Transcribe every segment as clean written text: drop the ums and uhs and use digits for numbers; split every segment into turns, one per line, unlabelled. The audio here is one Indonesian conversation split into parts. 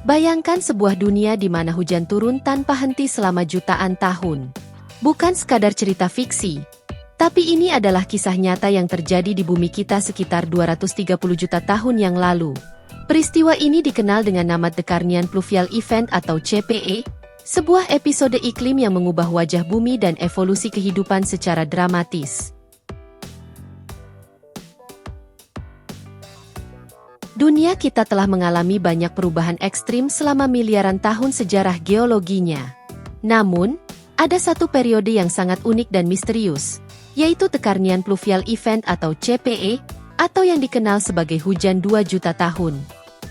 Bayangkan sebuah dunia di mana hujan turun tanpa henti selama jutaan tahun. Bukan sekadar cerita fiksi, tapi ini adalah kisah nyata yang terjadi di bumi kita sekitar 230 juta tahun yang lalu. Peristiwa ini dikenal dengan nama The Carnian Pluvial Event atau CPE, sebuah episode iklim yang mengubah wajah bumi dan evolusi kehidupan secara dramatis. Dunia kita telah mengalami banyak perubahan ekstrim selama miliaran tahun sejarah geologinya. Namun, ada satu periode yang sangat unik dan misterius, yaitu The Carnian Pluvial Event atau CPE, atau yang dikenal sebagai hujan 2 juta tahun.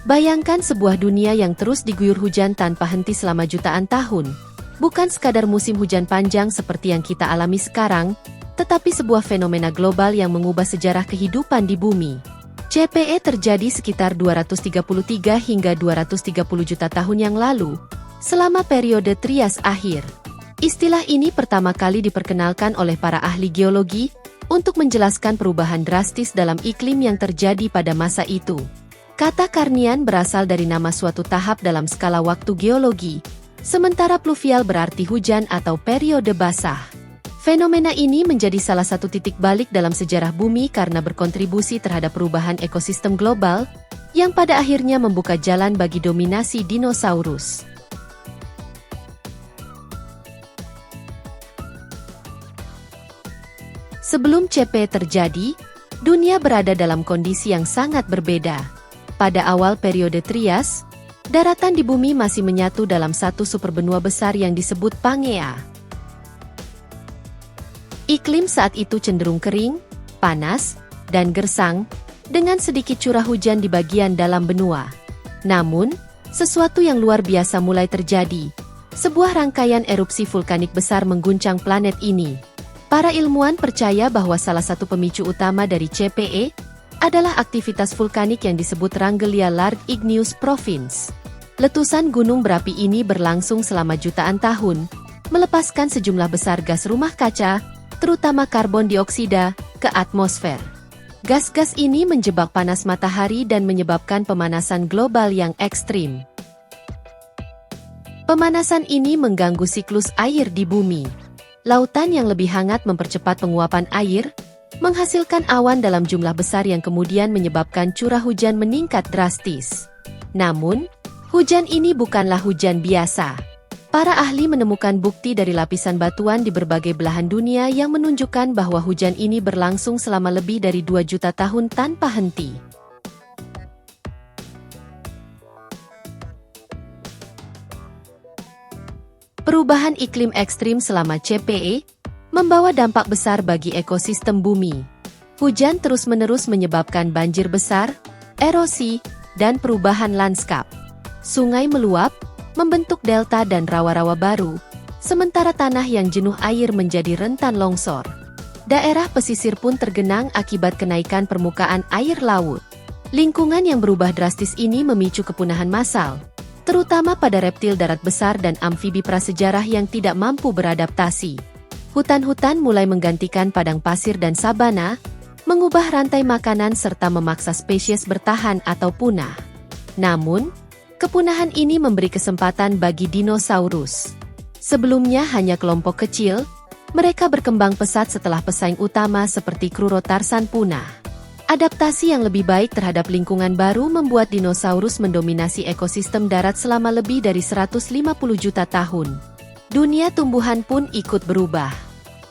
Bayangkan sebuah dunia yang terus diguyur hujan tanpa henti selama jutaan tahun. Bukan sekadar musim hujan panjang seperti yang kita alami sekarang, tetapi sebuah fenomena global yang mengubah sejarah kehidupan di bumi. CPE terjadi sekitar 233 hingga 230 juta tahun yang lalu, selama periode Trias akhir. Istilah ini pertama kali diperkenalkan oleh para ahli geologi untuk menjelaskan perubahan drastis dalam iklim yang terjadi pada masa itu. Kata Carnian berasal dari nama suatu tahap dalam skala waktu geologi, sementara pluvial berarti hujan atau periode basah. Fenomena ini menjadi salah satu titik balik dalam sejarah bumi karena berkontribusi terhadap perubahan ekosistem global, yang pada akhirnya membuka jalan bagi dominasi dinosaurus. Sebelum CPE terjadi, dunia berada dalam kondisi yang sangat berbeda. Pada awal periode Trias, daratan di bumi masih menyatu dalam satu superbenua besar yang disebut Pangea. Iklim saat itu cenderung kering, panas, dan gersang, dengan sedikit curah hujan di bagian dalam benua. Namun, sesuatu yang luar biasa mulai terjadi. Sebuah rangkaian erupsi vulkanik besar mengguncang planet ini. Para ilmuwan percaya bahwa salah satu pemicu utama dari CPE adalah aktivitas vulkanik yang disebut Wranggelia Large Igneous Province. Letusan gunung berapi ini berlangsung selama jutaan tahun, melepaskan sejumlah besar gas rumah kaca, terutama karbon dioksida, ke atmosfer. Gas-gas ini menjebak panas matahari dan menyebabkan pemanasan global yang ekstrim. Pemanasan ini mengganggu siklus air di bumi. Lautan yang lebih hangat mempercepat penguapan air, menghasilkan awan dalam jumlah besar yang kemudian menyebabkan curah hujan meningkat drastis. Namun, hujan ini bukanlah hujan biasa. Para ahli menemukan bukti dari lapisan batuan di berbagai belahan dunia yang menunjukkan bahwa hujan ini berlangsung selama lebih dari 2 juta tahun tanpa henti. Perubahan iklim ekstrim selama CPE membawa dampak besar bagi ekosistem bumi. Hujan terus-menerus menyebabkan banjir besar, erosi, dan perubahan lanskap. Sungai meluap, membentuk delta dan rawa-rawa baru, sementara tanah yang jenuh air menjadi rentan longsor. Daerah pesisir pun tergenang akibat kenaikan permukaan air laut. Lingkungan yang berubah drastis ini memicu kepunahan massal, terutama pada reptil darat besar dan amfibi prasejarah yang tidak mampu beradaptasi. Hutan-hutan mulai menggantikan padang pasir dan sabana, mengubah rantai makanan serta memaksa spesies bertahan atau punah. Namun, kepunahan ini memberi kesempatan bagi dinosaurus. Sebelumnya hanya kelompok kecil, mereka berkembang pesat setelah pesaing utama seperti Krurotarsan punah. Adaptasi yang lebih baik terhadap lingkungan baru membuat dinosaurus mendominasi ekosistem darat selama lebih dari 150 juta tahun. Dunia tumbuhan pun ikut berubah.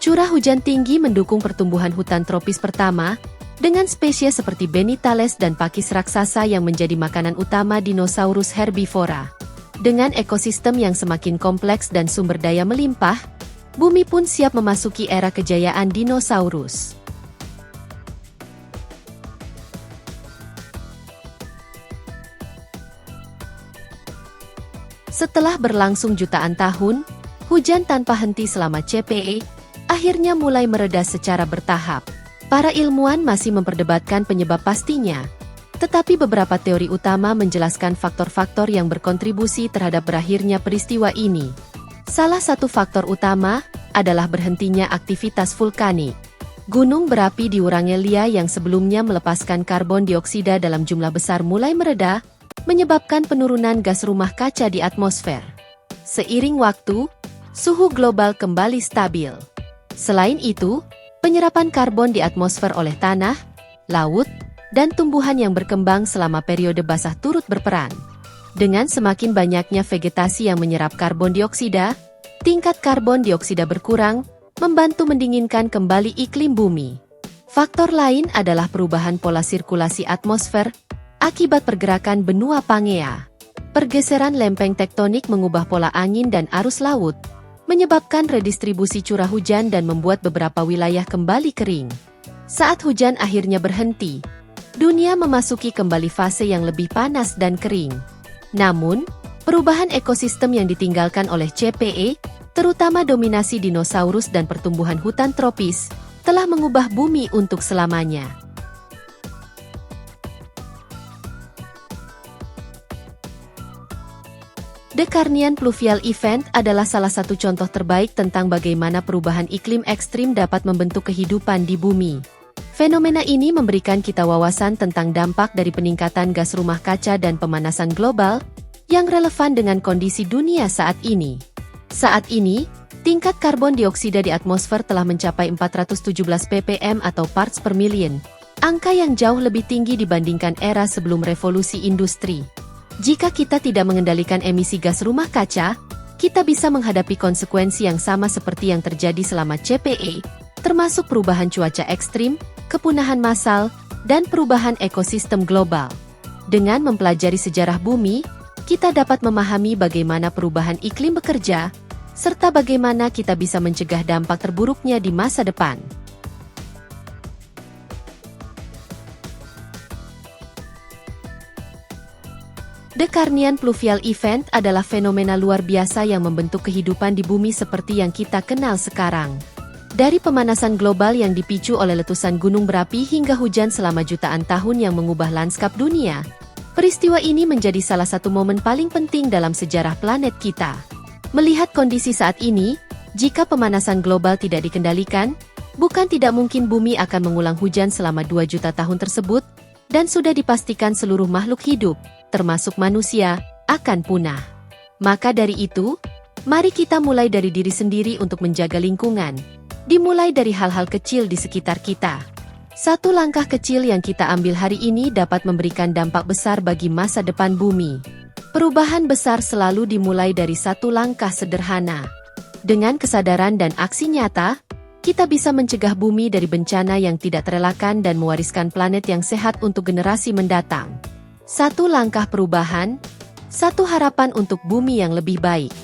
Curah hujan tinggi mendukung pertumbuhan hutan tropis pertama, dengan spesies seperti Benitales dan pakis raksasa yang menjadi makanan utama dinosaurus herbivora. Dengan ekosistem yang semakin kompleks dan sumber daya melimpah, bumi pun siap memasuki era kejayaan dinosaurus. Setelah berlangsung jutaan tahun, hujan tanpa henti selama CPE akhirnya mulai mereda secara bertahap. Para ilmuwan masih memperdebatkan penyebab pastinya, tetapi beberapa teori utama menjelaskan faktor-faktor yang berkontribusi terhadap berakhirnya peristiwa ini. Salah satu faktor utama adalah berhentinya aktivitas vulkanik. Gunung berapi di Wranggelia yang sebelumnya melepaskan karbon dioksida dalam jumlah besar mulai mereda, menyebabkan penurunan gas rumah kaca di atmosfer. Seiring waktu, suhu global kembali stabil. Selain itu, penyerapan karbon di atmosfer oleh tanah, laut, dan tumbuhan yang berkembang selama periode basah turut berperan. Dengan semakin banyaknya vegetasi yang menyerap karbon dioksida, tingkat karbon dioksida berkurang, membantu mendinginkan kembali iklim bumi. Faktor lain adalah perubahan pola sirkulasi atmosfer akibat pergerakan benua Pangea. Pergeseran lempeng tektonik mengubah pola angin dan arus laut, menyebabkan redistribusi curah hujan dan membuat beberapa wilayah kembali kering. Saat hujan akhirnya berhenti, dunia memasuki kembali fase yang lebih panas dan kering. Namun, perubahan ekosistem yang ditinggalkan oleh CPE, terutama dominasi dinosaurus dan pertumbuhan hutan tropis, telah mengubah bumi untuk selamanya. The Carnian Pluvial Event adalah salah satu contoh terbaik tentang bagaimana perubahan iklim ekstrim dapat membentuk kehidupan di bumi. Fenomena ini memberikan kita wawasan tentang dampak dari peningkatan gas rumah kaca dan pemanasan global yang relevan dengan kondisi dunia saat ini. Saat ini, tingkat karbon dioksida di atmosfer telah mencapai 417 ppm atau parts per million, angka yang jauh lebih tinggi dibandingkan era sebelum revolusi industri. Jika kita tidak mengendalikan emisi gas rumah kaca, kita bisa menghadapi konsekuensi yang sama seperti yang terjadi selama CPE, termasuk perubahan cuaca ekstrim, kepunahan massal, dan perubahan ekosistem global. Dengan mempelajari sejarah bumi, kita dapat memahami bagaimana perubahan iklim bekerja, serta bagaimana kita bisa mencegah dampak terburuknya di masa depan. The Carnian Pluvial Event adalah fenomena luar biasa yang membentuk kehidupan di bumi seperti yang kita kenal sekarang. Dari pemanasan global yang dipicu oleh letusan gunung berapi hingga hujan selama jutaan tahun yang mengubah lanskap dunia, peristiwa ini menjadi salah satu momen paling penting dalam sejarah planet kita. Melihat kondisi saat ini, jika pemanasan global tidak dikendalikan, bukan tidak mungkin bumi akan mengulang hujan selama 2 juta tahun tersebut, dan sudah dipastikan seluruh makhluk hidup, termasuk manusia, akan punah. Maka dari itu, mari kita mulai dari diri sendiri untuk menjaga lingkungan. Dimulai dari hal-hal kecil di sekitar kita. Satu langkah kecil yang kita ambil hari ini dapat memberikan dampak besar bagi masa depan bumi. Perubahan besar selalu dimulai dari satu langkah sederhana. Dengan kesadaran dan aksi nyata, kita bisa mencegah bumi dari bencana yang tidak terelakkan dan mewariskan planet yang sehat untuk generasi mendatang. Satu langkah perubahan, satu harapan untuk bumi yang lebih baik.